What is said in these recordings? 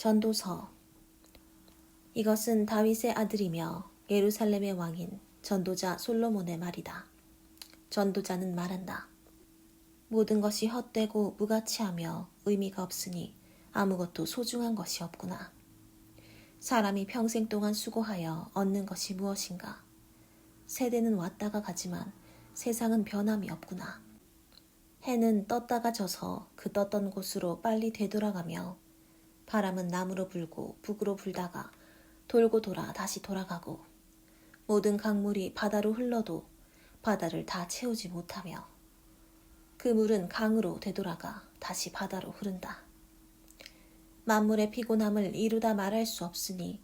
전도서. 이것은 다윗의 아들이며 예루살렘의 왕인 전도자 솔로몬의 말이다. 전도자는 말한다. 모든 것이 헛되고 무가치하며 의미가 없으니 아무것도 소중한 것이 없구나. 사람이 평생 동안 수고하여 얻는 것이 무엇인가? 세대는 왔다가 가지만 세상은 변함이 없구나. 해는 떴다가 져서 그 떴던 곳으로 빨리 되돌아가며 바람은 남으로 불고 북으로 불다가 돌고 돌아 다시 돌아가고 모든 강물이 바다로 흘러도 바다를 다 채우지 못하며 그 물은 강으로 되돌아가 다시 바다로 흐른다. 만물의 피곤함을 이루다 말할 수 없으니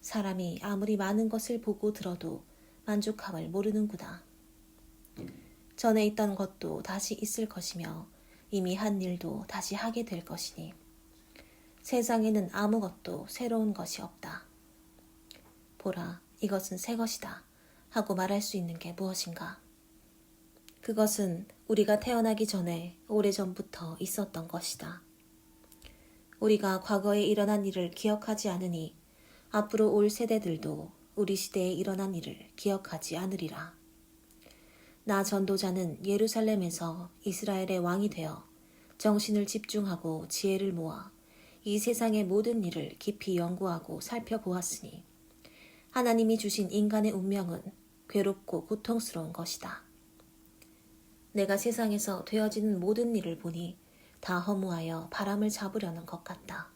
사람이 아무리 많은 것을 보고 들어도 만족함을 모르는구나. 전에 있던 것도 다시 있을 것이며 이미 한 일도 다시 하게 될 것이니 세상에는 아무것도 새로운 것이 없다. 보라, 이것은 새 것이다 하고 말할 수 있는 게 무엇인가? 그것은 우리가 태어나기 전에 오래전부터 있었던 것이다. 우리가 과거에 일어난 일을 기억하지 않으니 앞으로 올 세대들도 우리 시대에 일어난 일을 기억하지 않으리라. 나 전도자는 예루살렘에서 이스라엘의 왕이 되어 정신을 집중하고 지혜를 모아 이 세상의 모든 일을 깊이 연구하고 살펴보았으니 하나님이 주신 인간의 운명은 괴롭고 고통스러운 것이다. 내가 세상에서 되어지는 모든 일을 보니 다 허무하여 바람을 잡으려는 것 같다.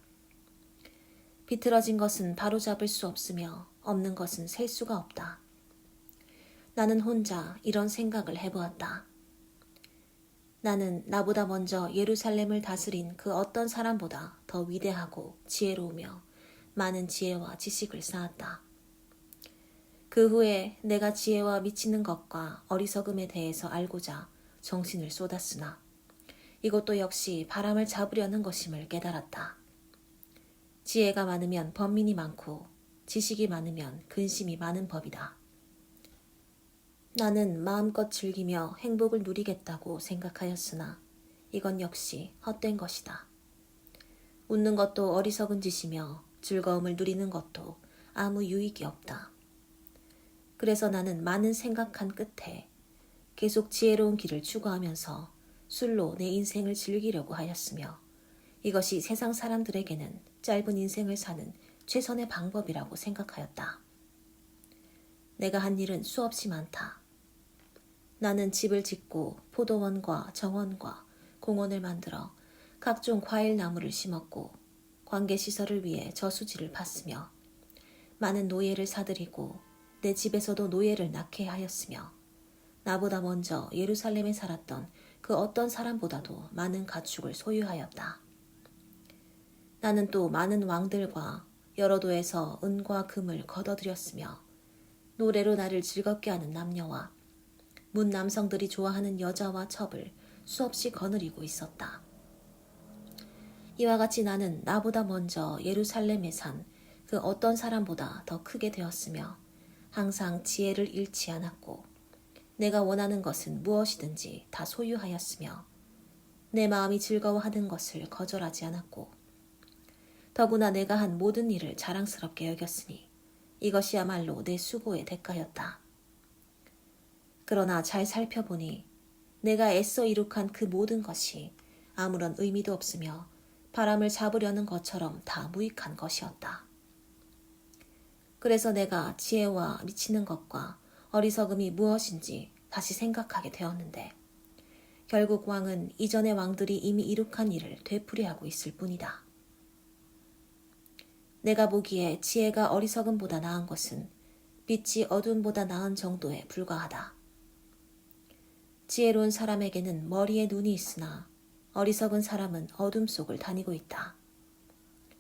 비틀어진 것은 바로잡을 수 없으며 없는 것은 셀 수가 없다. 나는 혼자 이런 생각을 해보았다. 나는 나보다 먼저 예루살렘을 다스린 그 어떤 사람보다 더 위대하고 지혜로우며 많은 지혜와 지식을 쌓았다. 그 후에 내가 지혜와 미치는 것과 어리석음에 대해서 알고자 정신을 쏟았으나 이것도 역시 바람을 잡으려는 것임을 깨달았다. 지혜가 많으면 번민이 많고 지식이 많으면 근심이 많은 법이다. 나는 마음껏 즐기며 행복을 누리겠다고 생각하였으나 이건 역시 헛된 것이다. 웃는 것도 어리석은 짓이며 즐거움을 누리는 것도 아무 유익이 없다. 그래서 나는 많은 생각한 끝에 계속 지혜로운 길을 추구하면서 술로 내 인생을 즐기려고 하였으며 이것이 세상 사람들에게는 짧은 인생을 사는 최선의 방법이라고 생각하였다. 내가 한 일은 수없이 많다. 나는 집을 짓고 포도원과 정원과 공원을 만들어 각종 과일 나무를 심었고 관계시설을 위해 저수지를 팠으며 많은 노예를 사들이고 내 집에서도 노예를 낳게 하였으며 나보다 먼저 예루살렘에 살았던 그 어떤 사람보다도 많은 가축을 소유하였다. 나는 또 많은 왕들과 여러 도에서 은과 금을 거둬들였으며 노래로 나를 즐겁게 하는 남녀와 문 남성들이 좋아하는 여자와 첩을 수없이 거느리고 있었다. 이와 같이 나는 나보다 먼저 예루살렘에 산 그 어떤 사람보다 더 크게 되었으며 항상 지혜를 잃지 않았고 내가 원하는 것은 무엇이든지 다 소유하였으며 내 마음이 즐거워하는 것을 거절하지 않았고 더구나 내가 한 모든 일을 자랑스럽게 여겼으니 이것이야말로 내 수고의 대가였다. 그러나 잘 살펴보니 내가 애써 이룩한 그 모든 것이 아무런 의미도 없으며 바람을 잡으려는 것처럼 다 무익한 것이었다. 그래서 내가 지혜와 미치는 것과 어리석음이 무엇인지 다시 생각하게 되었는데 결국 왕은 이전의 왕들이 이미 이룩한 일을 되풀이하고 있을 뿐이다. 내가 보기에 지혜가 어리석음보다 나은 것은 빛이 어둠보다 나은 정도에 불과하다. 지혜로운 사람에게는 머리에 눈이 있으나 어리석은 사람은 어둠 속을 다니고 있다.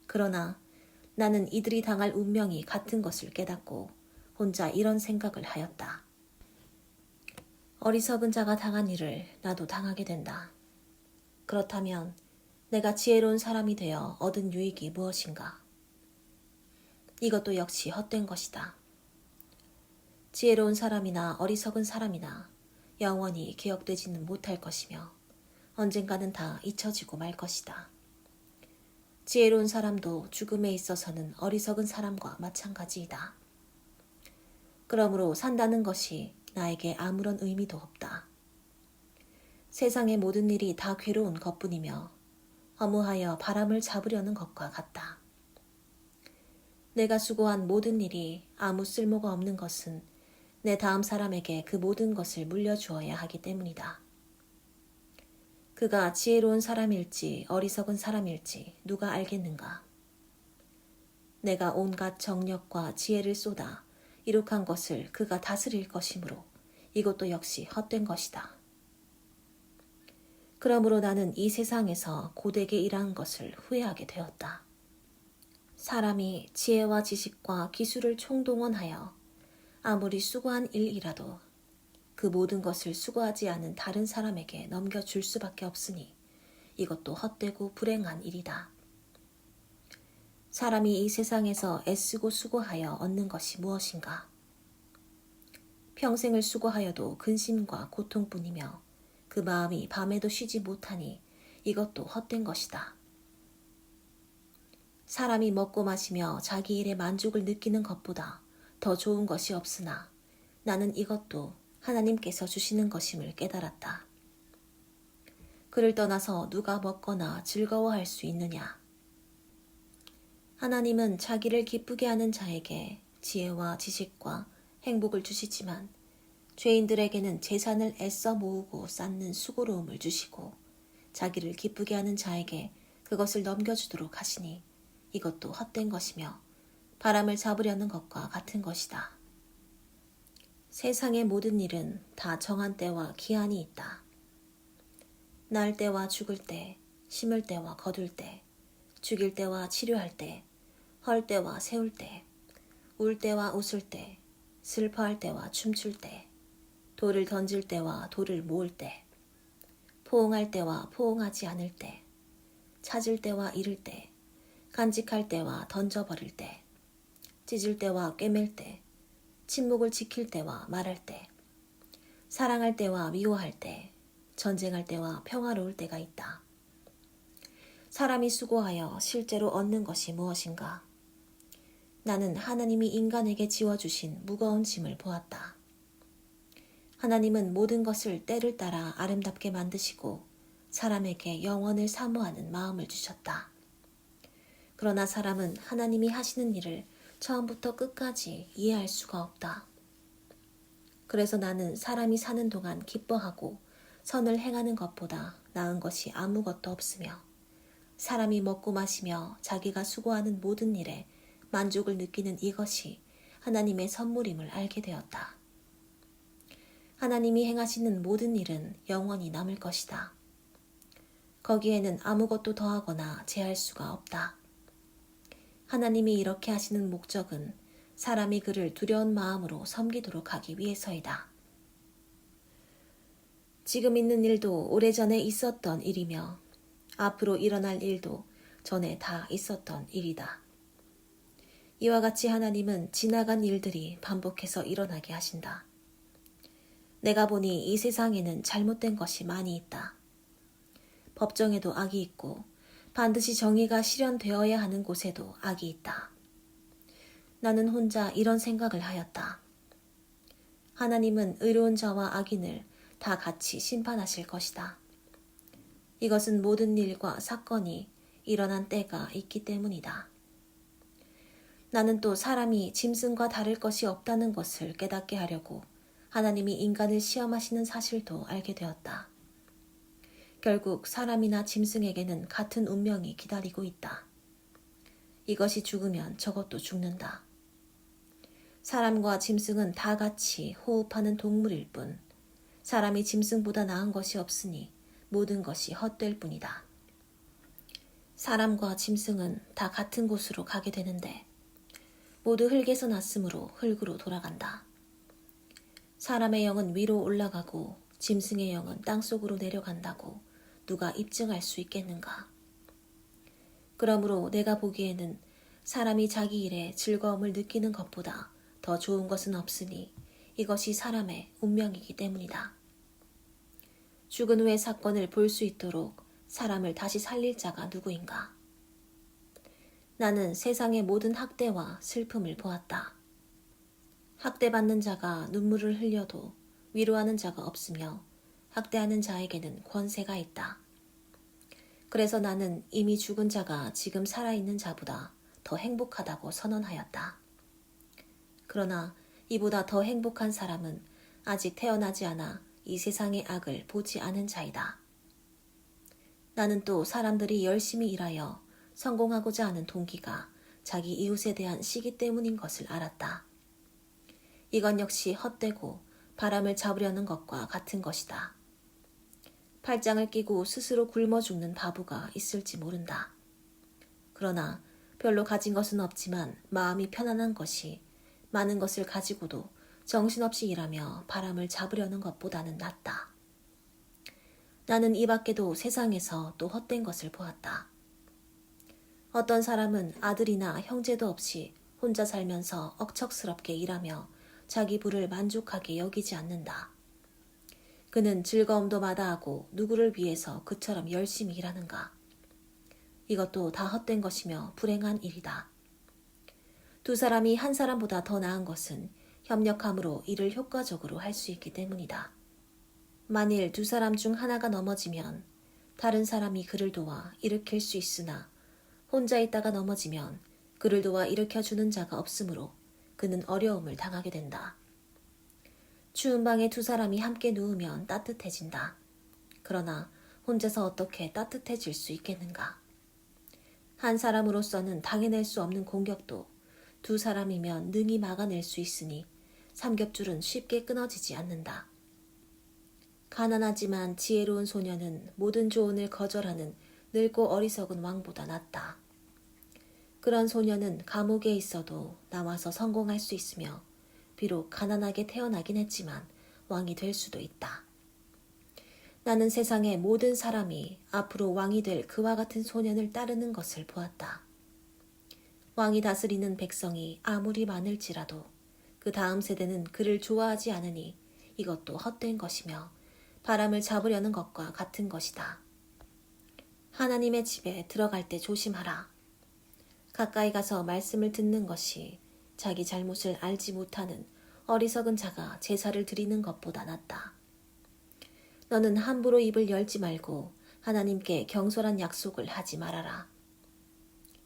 그러나 나는 이들이 당할 운명이 같은 것을 깨닫고 혼자 이런 생각을 하였다. 어리석은 자가 당한 일을 나도 당하게 된다. 그렇다면 내가 지혜로운 사람이 되어 얻은 유익이 무엇인가? 이것도 역시 헛된 것이다. 지혜로운 사람이나 어리석은 사람이나 영원히 기억되지는 못할 것이며 언젠가는 다 잊혀지고 말 것이다. 지혜로운 사람도 죽음에 있어서는 어리석은 사람과 마찬가지이다. 그러므로 산다는 것이 나에게 아무런 의미도 없다. 세상의 모든 일이 다 괴로운 것뿐이며 허무하여 바람을 잡으려는 것과 같다. 내가 수고한 모든 일이 아무 쓸모가 없는 것은 내 다음 사람에게 그 모든 것을 물려주어야 하기 때문이다. 그가 지혜로운 사람일지 어리석은 사람일지 누가 알겠는가? 내가 온갖 정력과 지혜를 쏟아 이룩한 것을 그가 다스릴 것이므로 이것도 역시 헛된 것이다. 그러므로 나는 이 세상에서 고되게 일한 것을 후회하게 되었다. 사람이 지혜와 지식과 기술을 총동원하여 아무리 수고한 일이라도 그 모든 것을 수고하지 않은 다른 사람에게 넘겨줄 수밖에 없으니 이것도 헛되고 불행한 일이다. 사람이 이 세상에서 애쓰고 수고하여 얻는 것이 무엇인가? 평생을 수고하여도 근심과 고통뿐이며 그 마음이 밤에도 쉬지 못하니 이것도 헛된 것이다. 사람이 먹고 마시며 자기 일에 만족을 느끼는 것보다 더 좋은 것이 없으나 나는 이것도 하나님께서 주시는 것임을 깨달았다. 그를 떠나서 누가 먹거나 즐거워할 수 있느냐? 하나님은 자기를 기쁘게 하는 자에게 지혜와 지식과 행복을 주시지만 죄인들에게는 재산을 애써 모으고 쌓는 수고로움을 주시고 자기를 기쁘게 하는 자에게 그것을 넘겨주도록 하시니 이것도 헛된 것이며 바람을 잡으려는 것과 같은 것이다. 세상의 모든 일은 다 정한 때와 기한이 있다. 날 때와 죽을 때, 심을 때와 거둘 때, 죽일 때와 치료할 때, 헐 때와 세울 때, 울 때와 웃을 때, 슬퍼할 때와 춤출 때, 돌을 던질 때와 돌을 모을 때, 포옹할 때와 포옹하지 않을 때, 찾을 때와 잃을 때, 간직할 때와 던져버릴 때, 찢을 때와 꿰맬 때, 침묵을 지킬 때와 말할 때, 사랑할 때와 미워할 때, 전쟁할 때와 평화로울 때가 있다. 사람이 수고하여 실제로 얻는 것이 무엇인가? 나는 하나님이 인간에게 지워주신 무거운 짐을 보았다. 하나님은 모든 것을 때를 따라 아름답게 만드시고 사람에게 영원을 사모하는 마음을 주셨다. 그러나 사람은 하나님이 하시는 일을 처음부터 끝까지 이해할 수가 없다. 그래서 나는 사람이 사는 동안 기뻐하고 선을 행하는 것보다 나은 것이 아무것도 없으며 사람이 먹고 마시며 자기가 수고하는 모든 일에 만족을 느끼는 이것이 하나님의 선물임을 알게 되었다. 하나님이 행하시는 모든 일은 영원히 남을 것이다. 거기에는 아무것도 더하거나 제할 수가 없다. 하나님이 이렇게 하시는 목적은 사람이 그를 두려운 마음으로 섬기도록 하기 위해서이다. 지금 있는 일도 오래전에 있었던 일이며 앞으로 일어날 일도 전에 다 있었던 일이다. 이와 같이 하나님은 지나간 일들이 반복해서 일어나게 하신다. 내가 보니 이 세상에는 잘못된 것이 많이 있다. 법정에도 악이 있고 반드시 정의가 실현되어야 하는 곳에도 악이 있다. 나는 혼자 이런 생각을 하였다. 하나님은 의로운 자와 악인을 다 같이 심판하실 것이다. 이것은 모든 일과 사건이 일어난 때가 있기 때문이다. 나는 또 사람이 짐승과 다를 것이 없다는 것을 깨닫게 하려고 하나님이 인간을 시험하시는 사실도 알게 되었다. 결국 사람이나 짐승에게는 같은 운명이 기다리고 있다. 이것이 죽으면 저것도 죽는다. 사람과 짐승은 다 같이 호흡하는 동물일 뿐 사람이 짐승보다 나은 것이 없으니 모든 것이 헛될 뿐이다. 사람과 짐승은 다 같은 곳으로 가게 되는데 모두 흙에서 났으므로 흙으로 돌아간다. 사람의 영은 위로 올라가고 짐승의 영은 땅속으로 내려간다고 누가 입증할 수 있겠는가? 그러므로 내가 보기에는 사람이 자기 일에 즐거움을 느끼는 것보다 더 좋은 것은 없으니 이것이 사람의 운명이기 때문이다. 죽은 후의 사건을 볼 수 있도록 사람을 다시 살릴 자가 누구인가? 나는 세상의 모든 학대와 슬픔을 보았다. 학대받는 자가 눈물을 흘려도 위로하는 자가 없으며 학대하는 자에게는 권세가 있다. 그래서 나는 이미 죽은 자가 지금 살아있는 자보다 더 행복하다고 선언하였다. 그러나 이보다 더 행복한 사람은 아직 태어나지 않아 이 세상의 악을 보지 않은 자이다. 나는 또 사람들이 열심히 일하여 성공하고자 하는 동기가 자기 이웃에 대한 시기 때문인 것을 알았다. 이건 역시 헛되고 바람을 잡으려는 것과 같은 것이다. 팔짱을 끼고 스스로 굶어 죽는 바보가 있을지 모른다. 그러나 별로 가진 것은 없지만 마음이 편안한 것이 많은 것을 가지고도 정신없이 일하며 바람을 잡으려는 것보다는 낫다. 나는 이 밖에도 세상에서 또 헛된 것을 보았다. 어떤 사람은 아들이나 형제도 없이 혼자 살면서 억척스럽게 일하며 자기 부를 만족하게 여기지 않는다. 그는 즐거움도 마다하고 누구를 위해서 그처럼 열심히 일하는가? 이것도 다 헛된 것이며 불행한 일이다. 두 사람이 한 사람보다 더 나은 것은 협력함으로 일을 효과적으로 할 수 있기 때문이다. 만일 두 사람 중 하나가 넘어지면 다른 사람이 그를 도와 일으킬 수 있으나 혼자 있다가 넘어지면 그를 도와 일으켜주는 자가 없으므로 그는 어려움을 당하게 된다. 추운 방에 두 사람이 함께 누우면 따뜻해진다. 그러나 혼자서 어떻게 따뜻해질 수 있겠는가? 한 사람으로서는 당해낼 수 없는 공격도 두 사람이면 능히 막아낼 수 있으니 삼겹줄은 쉽게 끊어지지 않는다. 가난하지만 지혜로운 소녀는 모든 조언을 거절하는 늙고 어리석은 왕보다 낫다. 그런 소녀는 감옥에 있어도 나와서 성공할 수 있으며 비록 가난하게 태어나긴 했지만 왕이 될 수도 있다. 나는 세상의 모든 사람이 앞으로 왕이 될 그와 같은 소년을 따르는 것을 보았다. 왕이 다스리는 백성이 아무리 많을지라도 그 다음 세대는 그를 좋아하지 않으니 이것도 헛된 것이며 바람을 잡으려는 것과 같은 것이다. 하나님의 집에 들어갈 때 조심하라. 가까이 가서 말씀을 듣는 것이 자기 잘못을 알지 못하는 어리석은 자가 제사를 드리는 것보다 낫다. 너는 함부로 입을 열지 말고 하나님께 경솔한 약속을 하지 말아라.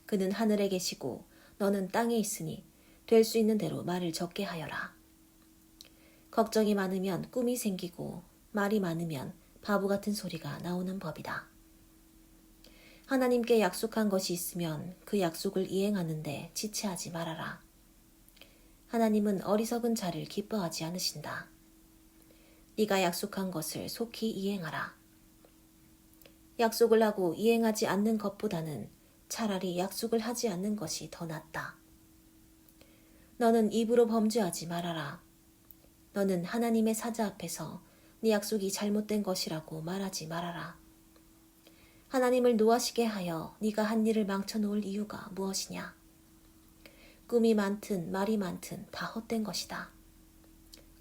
그는 하늘에 계시고 너는 땅에 있으니 될 수 있는 대로 말을 적게 하여라. 걱정이 많으면 꿈이 생기고 말이 많으면 바보 같은 소리가 나오는 법이다. 하나님께 약속한 것이 있으면 그 약속을 이행하는데 지체하지 말아라. 하나님은 어리석은 자를 기뻐하지 않으신다. 네가 약속한 것을 속히 이행하라. 약속을 하고 이행하지 않는 것보다는 차라리 약속을 하지 않는 것이 더 낫다. 너는 입으로 범죄하지 말아라. 너는 하나님의 사자 앞에서 네 약속이 잘못된 것이라고 말하지 말아라. 하나님을 노하시게 하여 네가 한 일을 망쳐놓을 이유가 무엇이냐? 꿈이 많든 말이 많든 다 헛된 것이다.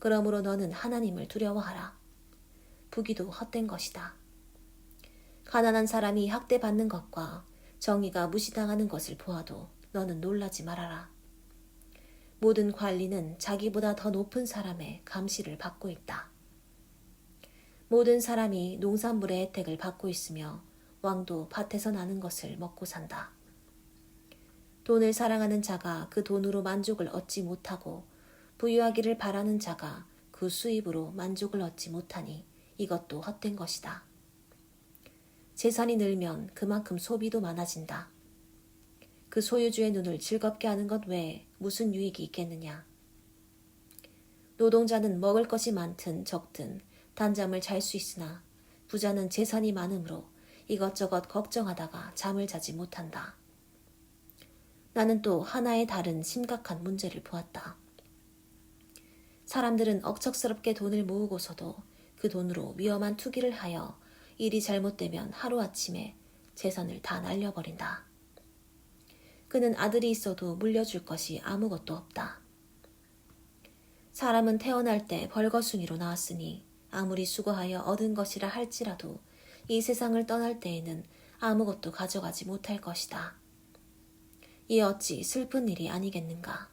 그러므로 너는 하나님을 두려워하라. 부귀도 헛된 것이다. 가난한 사람이 학대받는 것과 정의가 무시당하는 것을 보아도 너는 놀라지 말아라. 모든 관리는 자기보다 더 높은 사람의 감시를 받고 있다. 모든 사람이 농산물의 혜택을 받고 있으며 왕도 밭에서 나는 것을 먹고 산다. 돈을 사랑하는 자가 그 돈으로 만족을 얻지 못하고 부유하기를 바라는 자가 그 수입으로 만족을 얻지 못하니 이것도 헛된 것이다. 재산이 늘면 그만큼 소비도 많아진다. 그 소유주의 눈을 즐겁게 하는 것 외에 무슨 유익이 있겠느냐. 노동자는 먹을 것이 많든 적든 단잠을 잘 수 있으나 부자는 재산이 많으므로 이것저것 걱정하다가 잠을 자지 못한다. 나는 또 하나의 다른 심각한 문제를 보았다. 사람들은 억척스럽게 돈을 모으고서도 그 돈으로 위험한 투기를 하여 일이 잘못되면 하루아침에 재산을 다 날려버린다. 그는 아들이 있어도 물려줄 것이 아무것도 없다. 사람은 태어날 때 벌거숭이로 나왔으니 아무리 수고하여 얻은 것이라 할지라도 이 세상을 떠날 때에는 아무것도 가져가지 못할 것이다. 이 어찌 슬픈 일이 아니겠는가.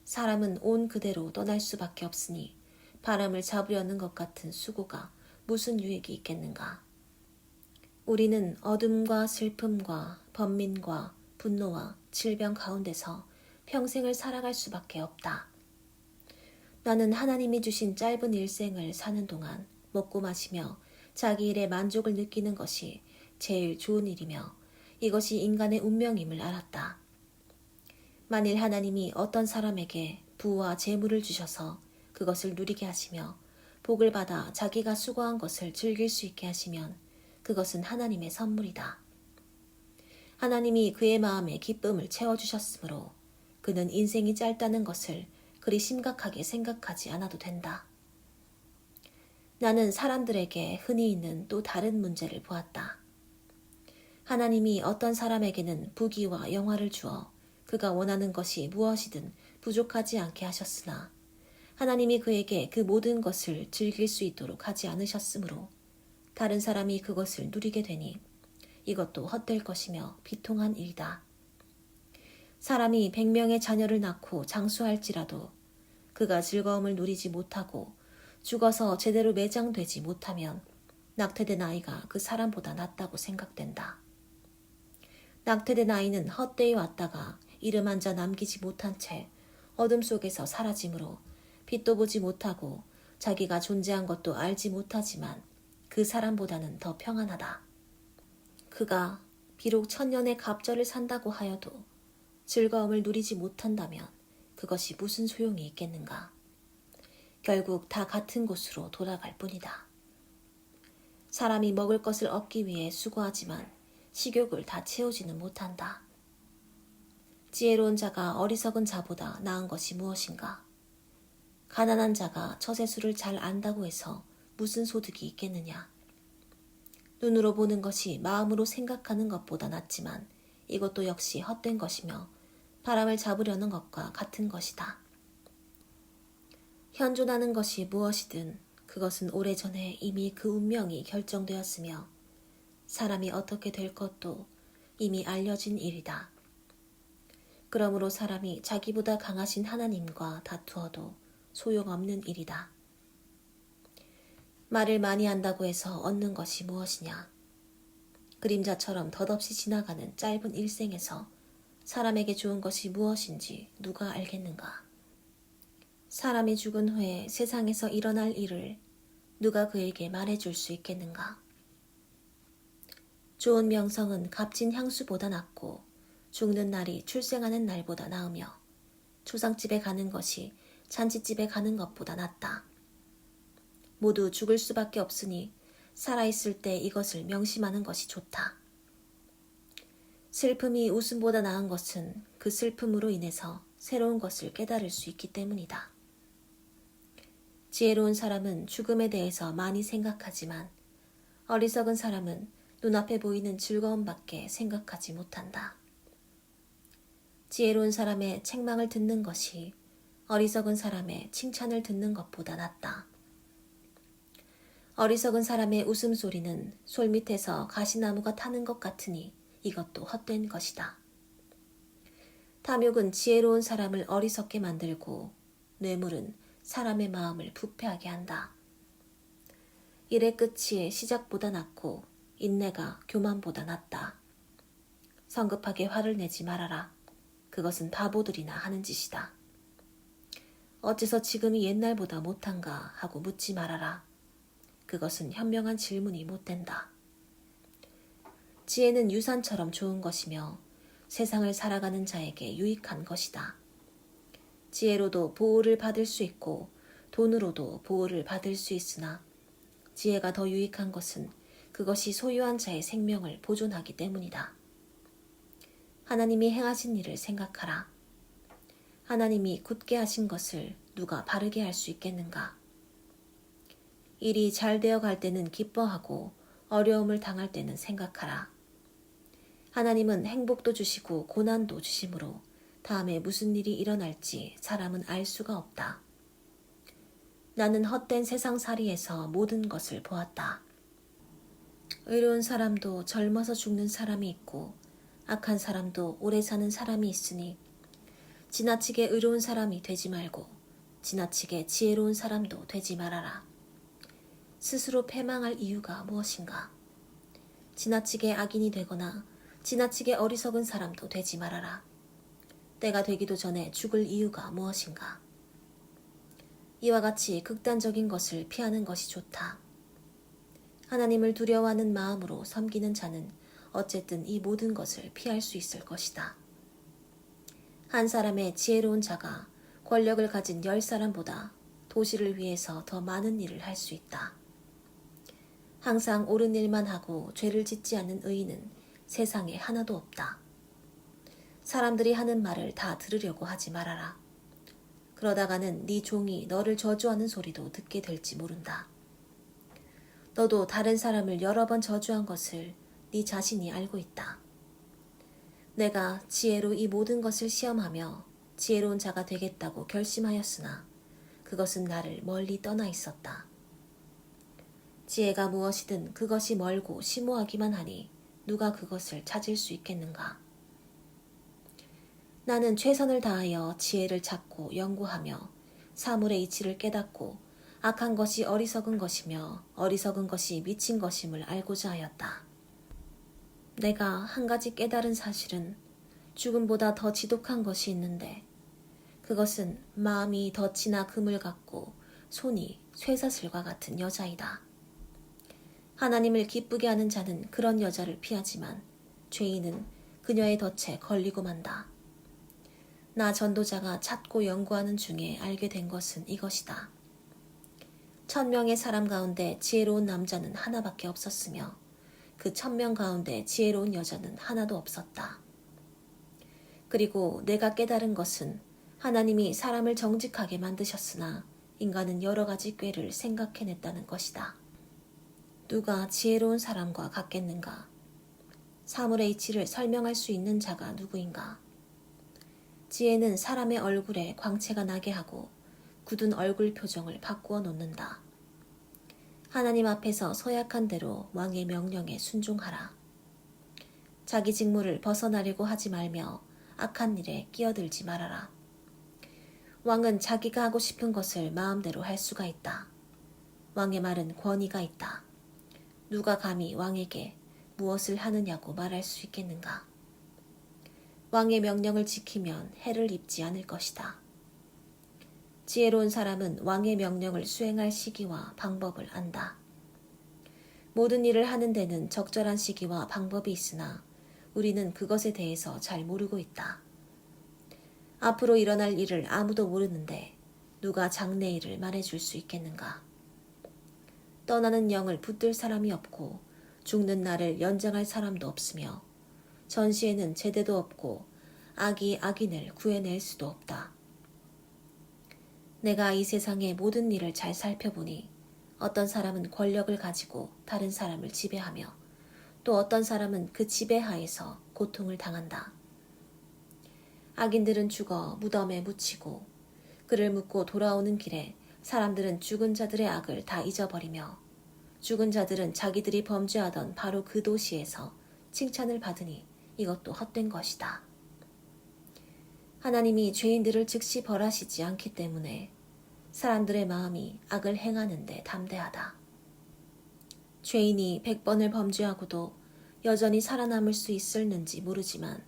사람은 온 그대로 떠날 수밖에 없으니 바람을 잡으려는 것 같은 수고가 무슨 유익이 있겠는가. 우리는 어둠과 슬픔과 번민과 분노와 질병 가운데서 평생을 살아갈 수밖에 없다. 나는 하나님이 주신 짧은 일생을 사는 동안 먹고 마시며 자기 일에 만족을 느끼는 것이 제일 좋은 일이며 이것이 인간의 운명임을 알았다. 만일 하나님이 어떤 사람에게 부와 재물을 주셔서 그것을 누리게 하시며 복을 받아 자기가 수고한 것을 즐길 수 있게 하시면 그것은 하나님의 선물이다. 하나님이 그의 마음에 기쁨을 채워주셨으므로 그는 인생이 짧다는 것을 그리 심각하게 생각하지 않아도 된다. 나는 사람들에게 흔히 있는 또 다른 문제를 보았다. 하나님이 어떤 사람에게는 부귀와 영화를 주어 그가 원하는 것이 무엇이든 부족하지 않게 하셨으나 하나님이 그에게 그 모든 것을 즐길 수 있도록 하지 않으셨으므로 다른 사람이 그것을 누리게 되니 이것도 헛될 것이며 비통한 일이다. 사람이 100명의 자녀를 낳고 장수할지라도 그가 즐거움을 누리지 못하고 죽어서 제대로 매장되지 못하면 낙태된 아이가 그 사람보다 낫다고 생각된다. 낙태된 아이는 헛되이 왔다가 이름 한 자 남기지 못한 채 어둠 속에서 사라지므로 빛도 보지 못하고 자기가 존재한 것도 알지 못하지만 그 사람보다는 더 평안하다. 그가 비록 1000년의 갑절을 산다고 하여도 즐거움을 누리지 못한다면 그것이 무슨 소용이 있겠는가. 결국 다 같은 곳으로 돌아갈 뿐이다. 사람이 먹을 것을 얻기 위해 수고하지만 식욕을 다 채우지는 못한다. 지혜로운 자가 어리석은 자보다 나은 것이 무엇인가. 가난한 자가 처세술을 잘 안다고 해서 무슨 소득이 있겠느냐. 눈으로 보는 것이 마음으로 생각하는 것보다 낫지만 이것도 역시 헛된 것이며 바람을 잡으려는 것과 같은 것이다. 현존하는 것이 무엇이든 그것은 오래전에 이미 그 운명이 결정되었으며 사람이 어떻게 될 것도 이미 알려진 일이다. 그러므로 사람이 자기보다 강하신 하나님과 다투어도 소용없는 일이다. 말을 많이 한다고 해서 얻는 것이 무엇이냐. 그림자처럼 덧없이 지나가는 짧은 일생에서 사람에게 좋은 것이 무엇인지 누가 알겠는가. 사람이 죽은 후에 세상에서 일어날 일을 누가 그에게 말해줄 수 있겠는가. 좋은 명성은 값진 향수보다 낫고 죽는 날이 출생하는 날보다 나으며 초상집에 가는 것이 잔치집에 가는 것보다 낫다. 모두 죽을 수밖에 없으니 살아있을 때 이것을 명심하는 것이 좋다. 슬픔이 웃음보다 나은 것은 그 슬픔으로 인해서 새로운 것을 깨달을 수 있기 때문이다. 지혜로운 사람은 죽음에 대해서 많이 생각하지만 어리석은 사람은 눈앞에 보이는 즐거움밖에 생각하지 못한다. 지혜로운 사람의 책망을 듣는 것이 어리석은 사람의 칭찬을 듣는 것보다 낫다. 어리석은 사람의 웃음소리는 솔밑에서 가시나무가 타는 것 같으니 이것도 헛된 것이다. 탐욕은 지혜로운 사람을 어리석게 만들고 뇌물은 사람의 마음을 부패하게 한다. 일의 끝이 시작보다 낫고 인내가 교만보다 낫다. 성급하게 화를 내지 말아라. 그것은 바보들이나 하는 짓이다. 어째서 지금이 옛날보다 못한가 하고 묻지 말아라. 그것은 현명한 질문이 못된다. 지혜는 유산처럼 좋은 것이며 세상을 살아가는 자에게 유익한 것이다. 지혜로도 보호를 받을 수 있고 돈으로도 보호를 받을 수 있으나 지혜가 더 유익한 것은 그것이 소유한 자의 생명을 보존하기 때문이다. 하나님이 행하신 일을 생각하라. 하나님이 굳게 하신 것을 누가 바르게 할 수 있겠는가? 일이 잘 되어 갈 때는 기뻐하고 어려움을 당할 때는 생각하라. 하나님은 행복도 주시고 고난도 주심으로 다음에 무슨 일이 일어날지 사람은 알 수가 없다. 나는 헛된 세상살이에서 모든 것을 보았다. 의로운 사람도 젊어서 죽는 사람이 있고 악한 사람도 오래 사는 사람이 있으니 지나치게 의로운 사람이 되지 말고 지나치게 지혜로운 사람도 되지 말아라. 스스로 패망할 이유가 무엇인가? 지나치게 악인이 되거나 지나치게 어리석은 사람도 되지 말아라. 때가 되기도 전에 죽을 이유가 무엇인가? 이와 같이 극단적인 것을 피하는 것이 좋다. 하나님을 두려워하는 마음으로 섬기는 자는 어쨌든 이 모든 것을 피할 수 있을 것이다. 한 사람의 지혜로운 자가 권력을 가진 10사람보다 도시를 위해서 더 많은 일을 할 수 있다. 항상 옳은 일만 하고 죄를 짓지 않는 의인은 세상에 하나도 없다. 사람들이 하는 말을 다 들으려고 하지 말아라. 그러다가는 네 종이 너를 저주하는 소리도 듣게 될지 모른다. 너도 다른 사람을 여러 번 저주한 것을 네 자신이 알고 있다. 내가 지혜로 이 모든 것을 시험하며 지혜로운 자가 되겠다고 결심하였으나 그것은 나를 멀리 떠나 있었다. 지혜가 무엇이든 그것이 멀고 심오하기만 하니 누가 그것을 찾을 수 있겠는가? 나는 최선을 다하여 지혜를 찾고 연구하며 사물의 이치를 깨닫고 악한 것이 어리석은 것이며 어리석은 것이 미친 것임을 알고자 하였다. 내가 한 가지 깨달은 사실은 죽음보다 더 지독한 것이 있는데 그것은 마음이 덫이나 금을 갖고 손이 쇠사슬과 같은 여자이다. 하나님을 기쁘게 하는 자는 그런 여자를 피하지만 죄인은 그녀의 덫에 걸리고 만다. 나 전도자가 찾고 연구하는 중에 알게 된 것은 이것이다. 1000명의 사람 가운데 지혜로운 남자는 하나밖에 없었으며 그 1000명 가운데 지혜로운 여자는 하나도 없었다. 그리고 내가 깨달은 것은 하나님이 사람을 정직하게 만드셨으나 인간은 여러 가지 꾀를 생각해냈다는 것이다. 누가 지혜로운 사람과 같겠는가? 사물의 이치를 설명할 수 있는 자가 누구인가? 지혜는 사람의 얼굴에 광채가 나게 하고 굳은 얼굴 표정을 바꾸어 놓는다. 하나님 앞에서 서약한 대로 왕의 명령에 순종하라. 자기 직무를 벗어나려고 하지 말며 악한 일에 끼어들지 말아라. 왕은 자기가 하고 싶은 것을 마음대로 할 수가 있다. 왕의 말은 권위가 있다. 누가 감히 왕에게 무엇을 하느냐고 말할 수 있겠는가? 왕의 명령을 지키면 해를 입지 않을 것이다. 지혜로운 사람은 왕의 명령을 수행할 시기와 방법을 안다. 모든 일을 하는 데는 적절한 시기와 방법이 있으나 우리는 그것에 대해서 잘 모르고 있다. 앞으로 일어날 일을 아무도 모르는데 누가 장래일을 말해줄 수 있겠는가? 떠나는 영을 붙들 사람이 없고 죽는 날을 연장할 사람도 없으며 전시에는 제대도 없고 악이 악인을 구해낼 수도 없다. 내가 이 세상의 모든 일을 잘 살펴보니 어떤 사람은 권력을 가지고 다른 사람을 지배하며 또 어떤 사람은 그 지배하에서 고통을 당한다. 악인들은 죽어 무덤에 묻히고 그를 묻고 돌아오는 길에 사람들은 죽은 자들의 악을 다 잊어버리며 죽은 자들은 자기들이 범죄하던 바로 그 도시에서 칭찬을 받으니 이것도 헛된 것이다. 하나님이 죄인들을 즉시 벌하시지 않기 때문에 사람들의 마음이 악을 행하는 데 담대하다. 죄인이 100번을 범죄하고도 여전히 살아남을 수 있을는지 모르지만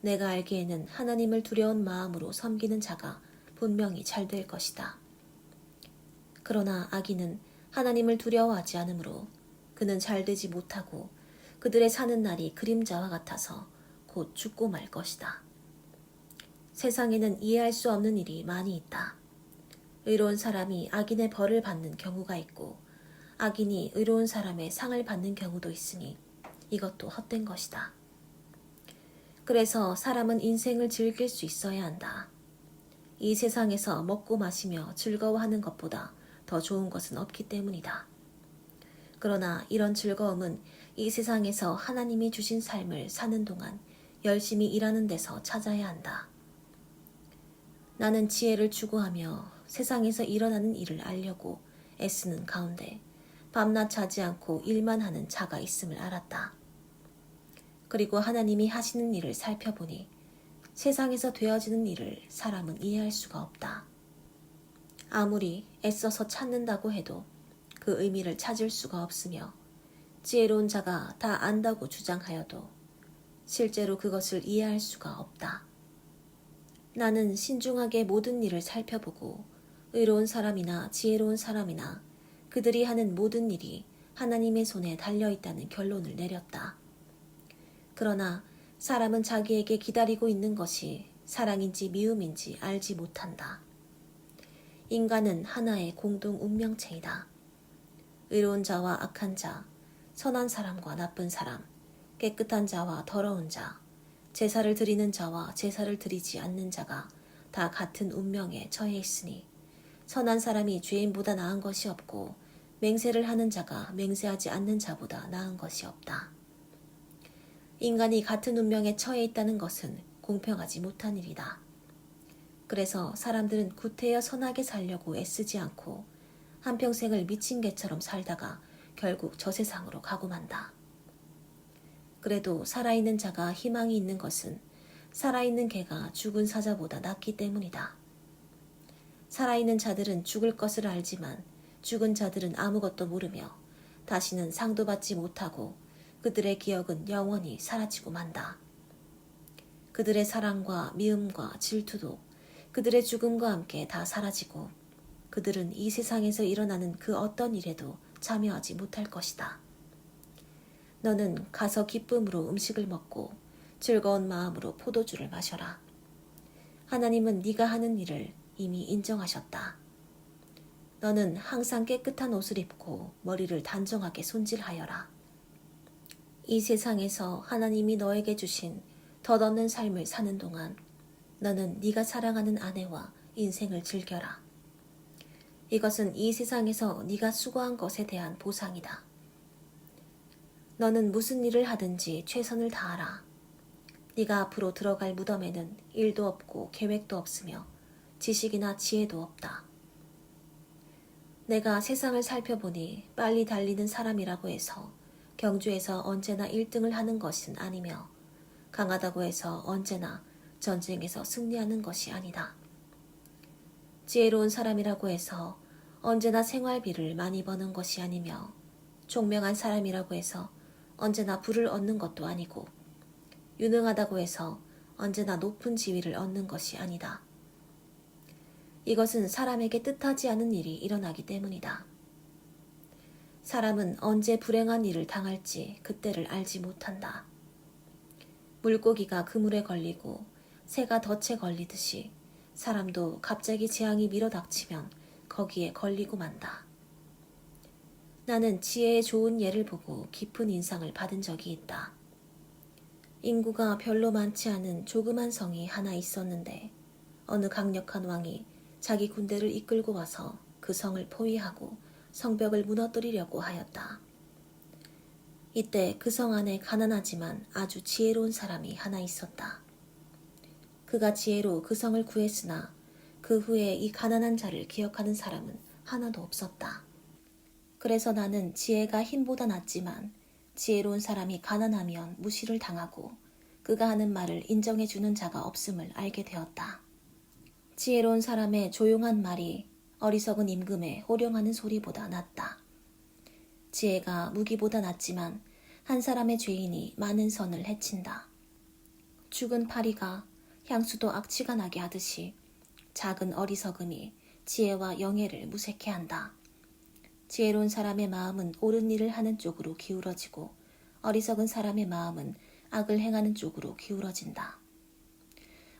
내가 알기에는 하나님을 두려운 마음으로 섬기는 자가 분명히 잘 될 것이다. 그러나 악인은 하나님을 두려워하지 않으므로 그는 잘 되지 못하고 그들의 사는 날이 그림자와 같아서 곧 죽고 말 것이다. 세상에는 이해할 수 없는 일이 많이 있다. 의로운 사람이 악인의 벌을 받는 경우가 있고 악인이 의로운 사람의 상을 받는 경우도 있으니 이것도 헛된 것이다. 그래서 사람은 인생을 즐길 수 있어야 한다. 이 세상에서 먹고 마시며 즐거워하는 것보다 더 좋은 것은 없기 때문이다. 그러나 이런 즐거움은 이 세상에서 하나님이 주신 삶을 사는 동안 열심히 일하는 데서 찾아야 한다. 나는 지혜를 추구하며 세상에서 일어나는 일을 알려고 애쓰는 가운데 밤낮 자지 않고 일만 하는 자가 있음을 알았다. 그리고 하나님이 하시는 일을 살펴보니 세상에서 되어지는 일을 사람은 이해할 수가 없다. 아무리 애써서 찾는다고 해도 그 의미를 찾을 수가 없으며 지혜로운 자가 다 안다고 주장하여도 실제로 그것을 이해할 수가 없다. 나는 신중하게 모든 일을 살펴보고 의로운 사람이나 지혜로운 사람이나 그들이 하는 모든 일이 하나님의 손에 달려있다는 결론을 내렸다. 그러나 사람은 자기에게 기다리고 있는 것이 사랑인지 미움인지 알지 못한다. 인간은 하나의 공동 운명체이다. 의로운 자와 악한 자, 선한 사람과 나쁜 사람, 깨끗한 자와 더러운 자, 제사를 드리는 자와 제사를 드리지 않는 자가 다 같은 운명에 처해 있으니 선한 사람이 죄인보다 나은 것이 없고 맹세를 하는 자가 맹세하지 않는 자보다 나은 것이 없다. 인간이 같은 운명에 처해 있다는 것은 공평하지 못한 일이다. 그래서 사람들은 구태여 선하게 살려고 애쓰지 않고 한평생을 미친 개처럼 살다가 결국 저 세상으로 가고 만다. 그래도 살아있는 자가 희망이 있는 것은 살아있는 개가 죽은 사자보다 낫기 때문이다. 살아있는 자들은 죽을 것을 알지만 죽은 자들은 아무것도 모르며 다시는 상도 받지 못하고 그들의 기억은 영원히 사라지고 만다. 그들의 사랑과 미움과 질투도 그들의 죽음과 함께 다 사라지고 그들은 이 세상에서 일어나는 그 어떤 일에도 참여하지 못할 것이다. 너는 가서 기쁨으로 음식을 먹고 즐거운 마음으로 포도주를 마셔라. 하나님은 네가 하는 일을 이미 인정하셨다. 너는 항상 깨끗한 옷을 입고 머리를 단정하게 손질하여라. 이 세상에서 하나님이 너에게 주신 덧없는 삶을 사는 동안 너는 네가 사랑하는 아내와 인생을 즐겨라. 이것은 이 세상에서 네가 수고한 것에 대한 보상이다. 너는 무슨 일을 하든지 최선을 다하라. 네가 앞으로 들어갈 무덤에는 일도 없고 계획도 없으며 지식이나 지혜도 없다. 내가 세상을 살펴보니 빨리 달리는 사람이라고 해서 경주에서 언제나 1등을 하는 것은 아니며 강하다고 해서 언제나 전쟁에서 승리하는 것이 아니다. 지혜로운 사람이라고 해서 언제나 생활비를 많이 버는 것이 아니며 총명한 사람이라고 해서 언제나 부를 얻는 것도 아니고 유능하다고 해서 언제나 높은 지위를 얻는 것이 아니다. 이것은 사람에게 뜻하지 않은 일이 일어나기 때문이다. 사람은 언제 불행한 일을 당할지 그때를 알지 못한다. 물고기가 그물에 걸리고 새가 덫에 걸리듯이 사람도 갑자기 재앙이 밀어닥치면 거기에 걸리고 만다. 나는 지혜의 좋은 예를 보고 깊은 인상을 받은 적이 있다. 인구가 별로 많지 않은 조그만 성이 하나 있었는데 어느 강력한 왕이 자기 군대를 이끌고 와서 그 성을 포위하고 성벽을 무너뜨리려고 하였다. 이때 그 성 안에 가난하지만 아주 지혜로운 사람이 하나 있었다. 그가 지혜로 그 성을 구했으나 그 후에 이 가난한 자를 기억하는 사람은 하나도 없었다. 그래서 나는 지혜가 힘보다 낫지만 지혜로운 사람이 가난하면 무시를 당하고 그가 하는 말을 인정해주는 자가 없음을 알게 되었다. 지혜로운 사람의 조용한 말이 어리석은 임금의 호령하는 소리보다 낫다. 지혜가 무기보다 낫지만 한 사람의 죄인이 많은 선을 해친다. 죽은 파리가 향수도 악취가 나게 하듯이 작은 어리석음이 지혜와 영예를 무색해 한다. 지혜로운 사람의 마음은 옳은 일을 하는 쪽으로 기울어지고 어리석은 사람의 마음은 악을 행하는 쪽으로 기울어진다.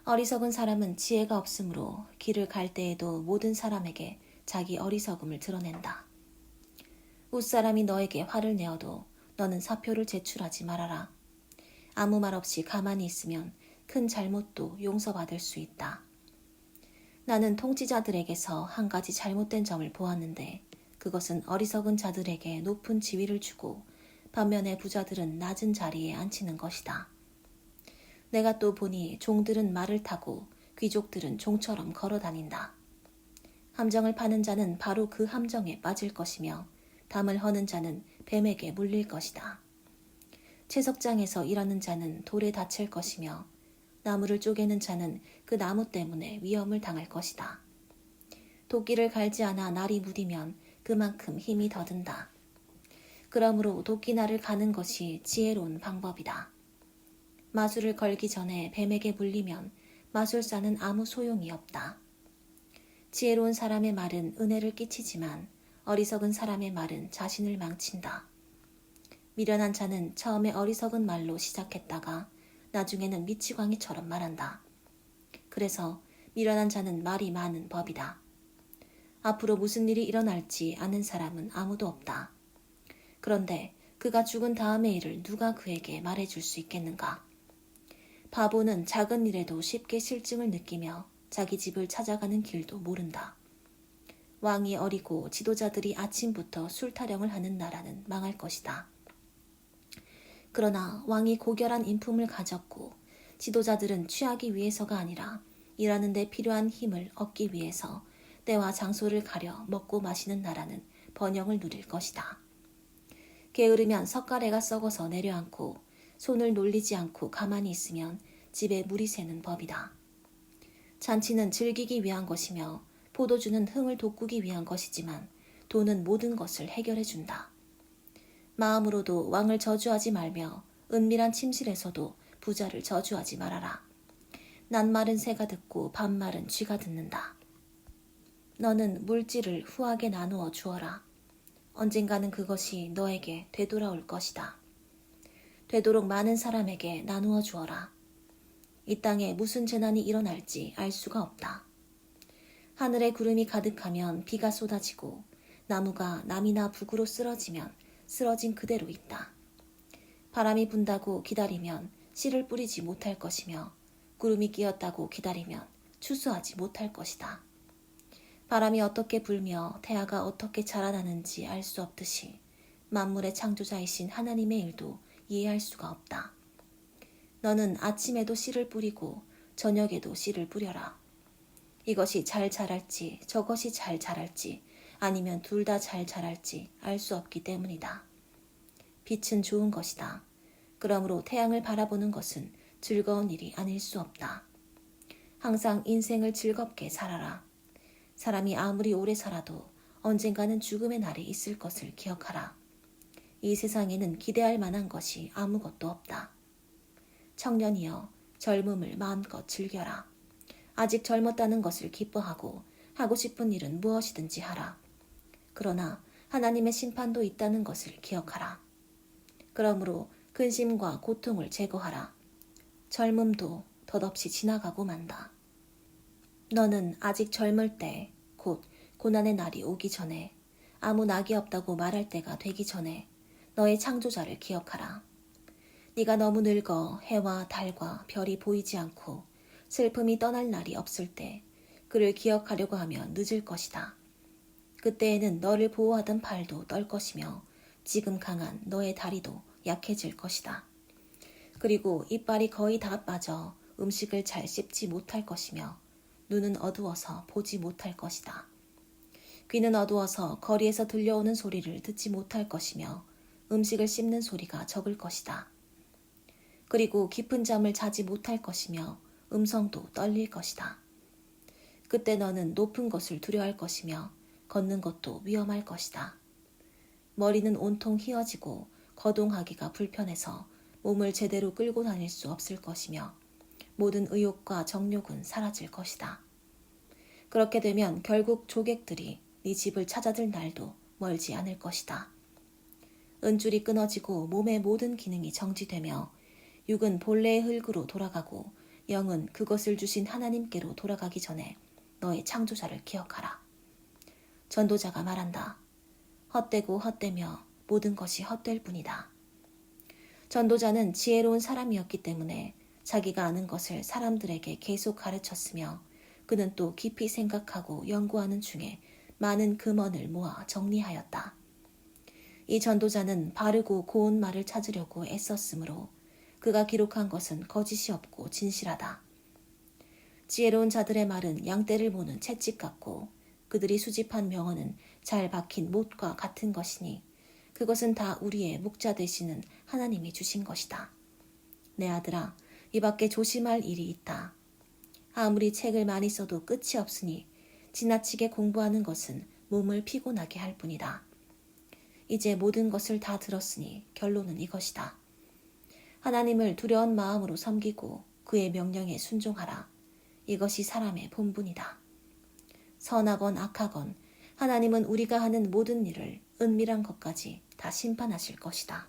어리석은 사람은 지혜가 없으므로 길을 갈 때에도 모든 사람에게 자기 어리석음을 드러낸다. 웃사람이 너에게 화를 내어도 너는 사표를 제출하지 말아라. 아무 말 없이 가만히 있으면 큰 잘못도 용서받을 수 있다. 나는 통치자들에게서 한 가지 잘못된 점을 보았는데 그것은 어리석은 자들에게 높은 지위를 주고 반면에 부자들은 낮은 자리에 앉히는 것이다. 내가 또 보니 종들은 말을 타고 귀족들은 종처럼 걸어 다닌다. 함정을 파는 자는 바로 그 함정에 빠질 것이며 담을 허는 자는 뱀에게 물릴 것이다. 채석장에서 일하는 자는 돌에 다칠 것이며 나무를 쪼개는 자는 그 나무 때문에 위험을 당할 것이다. 도끼를 갈지 않아 날이 무디면 그만큼 힘이 더 든다. 그러므로 도끼날을 가는 것이 지혜로운 방법이다. 마술을 걸기 전에 뱀에게 물리면 마술사는 아무 소용이 없다. 지혜로운 사람의 말은 은혜를 끼치지만 어리석은 사람의 말은 자신을 망친다. 미련한 자는 처음에 어리석은 말로 시작했다가 나중에는 미치광이처럼 말한다. 그래서 미련한 자는 말이 많은 법이다. 앞으로 무슨 일이 일어날지 아는 사람은 아무도 없다. 그런데 그가 죽은 다음의 일을 누가 그에게 말해줄 수 있겠는가? 바보는 작은 일에도 쉽게 실증을 느끼며 자기 집을 찾아가는 길도 모른다. 왕이 어리고 지도자들이 아침부터 술 타령을 하는 나라는 망할 것이다. 그러나 왕이 고결한 인품을 가졌고 지도자들은 취하기 위해서가 아니라 일하는 데 필요한 힘을 얻기 위해서 때와 장소를 가려 먹고 마시는 나라는 번영을 누릴 것이다. 게으르면 석가래가 썩어서 내려앉고 손을 놀리지 않고 가만히 있으면 집에 물이 새는 법이다. 잔치는 즐기기 위한 것이며 포도주는 흥을 돋구기 위한 것이지만 돈은 모든 것을 해결해 준다. 마음으로도 왕을 저주하지 말며 은밀한 침실에서도 부자를 저주하지 말아라. 낱말은 새가 듣고 반말은 쥐가 듣는다. 너는 물질을 후하게 나누어 주어라. 언젠가는 그것이 너에게 되돌아올 것이다. 되도록 많은 사람에게 나누어 주어라. 이 땅에 무슨 재난이 일어날지 알 수가 없다. 하늘에 구름이 가득하면 비가 쏟아지고 나무가 남이나 북으로 쓰러지면 쓰러진 그대로 있다. 바람이 분다고 기다리면 씨를 뿌리지 못할 것이며 구름이 끼었다고 기다리면 추수하지 못할 것이다. 바람이 어떻게 불며 태아가 어떻게 자라나는지 알 수 없듯이 만물의 창조자이신 하나님의 일도 이해할 수가 없다. 너는 아침에도 씨를 뿌리고 저녁에도 씨를 뿌려라. 이것이 잘 자랄지 저것이 잘 자랄지 아니면 둘 다 잘 자랄지 알 수 없기 때문이다. 빛은 좋은 것이다. 그러므로 태양을 바라보는 것은 즐거운 일이 아닐 수 없다. 항상 인생을 즐겁게 살아라. 사람이 아무리 오래 살아도 언젠가는 죽음의 날이 있을 것을 기억하라. 이 세상에는 기대할 만한 것이 아무것도 없다. 청년이여, 젊음을 마음껏 즐겨라. 아직 젊었다는 것을 기뻐하고 하고 싶은 일은 무엇이든지 하라. 그러나 하나님의 심판도 있다는 것을 기억하라. 그러므로 근심과 고통을 제거하라. 젊음도 덧없이 지나가고 만다. 너는 아직 젊을 때, 곧 고난의 날이 오기 전에, 아무 낙이 없다고 말할 때가 되기 전에 너의 창조자를 기억하라. 네가 너무 늙어 해와 달과 별이 보이지 않고 슬픔이 떠날 날이 없을 때 그를 기억하려고 하면 늦을 것이다. 그때에는 너를 보호하던 팔도 떨 것이며 지금 강한 너의 다리도 약해질 것이다. 그리고 이빨이 거의 다 빠져 음식을 잘 씹지 못할 것이며 눈은 어두워서 보지 못할 것이다. 귀는 어두워서 거리에서 들려오는 소리를 듣지 못할 것이며 음식을 씹는 소리가 적을 것이다. 그리고 깊은 잠을 자지 못할 것이며 음성도 떨릴 것이다. 그때 너는 높은 것을 두려워할 것이며 걷는 것도 위험할 것이다. 머리는 온통 휘어지고 거동하기가 불편해서 몸을 제대로 끌고 다닐 수 없을 것이며 모든 의욕과 정욕은 사라질 것이다. 그렇게 되면 결국 조객들이 네 집을 찾아들 날도 멀지 않을 것이다. 은줄이 끊어지고 몸의 모든 기능이 정지되며 육은 본래의 흙으로 돌아가고 영은 그것을 주신 하나님께로 돌아가기 전에 너의 창조자를 기억하라. 전도자가 말한다. 헛되고 헛되며 모든 것이 헛될 뿐이다. 전도자는 지혜로운 사람이었기 때문에 자기가 아는 것을 사람들에게 계속 가르쳤으며 그는 또 깊이 생각하고 연구하는 중에 많은 금언을 모아 정리하였다. 이 전도자는 바르고 고운 말을 찾으려고 애썼으므로 그가 기록한 것은 거짓이 없고 진실하다. 지혜로운 자들의 말은 양떼를 모는 채찍 같고 그들이 수집한 명언은 잘 박힌 못과 같은 것이니 그것은 다 우리의 목자 되시는 하나님이 주신 것이다. 내 아들아, 이 밖에 조심할 일이 있다. 아무리 책을 많이 써도 끝이 없으니 지나치게 공부하는 것은 몸을 피곤하게 할 뿐이다. 이제 모든 것을 다 들었으니 결론은 이것이다. 하나님을 두려운 마음으로 섬기고 그의 명령에 순종하라. 이것이 사람의 본분이다. 선하건 악하건 하나님은 우리가 하는 모든 일을 은밀한 것까지 다 심판하실 것이다.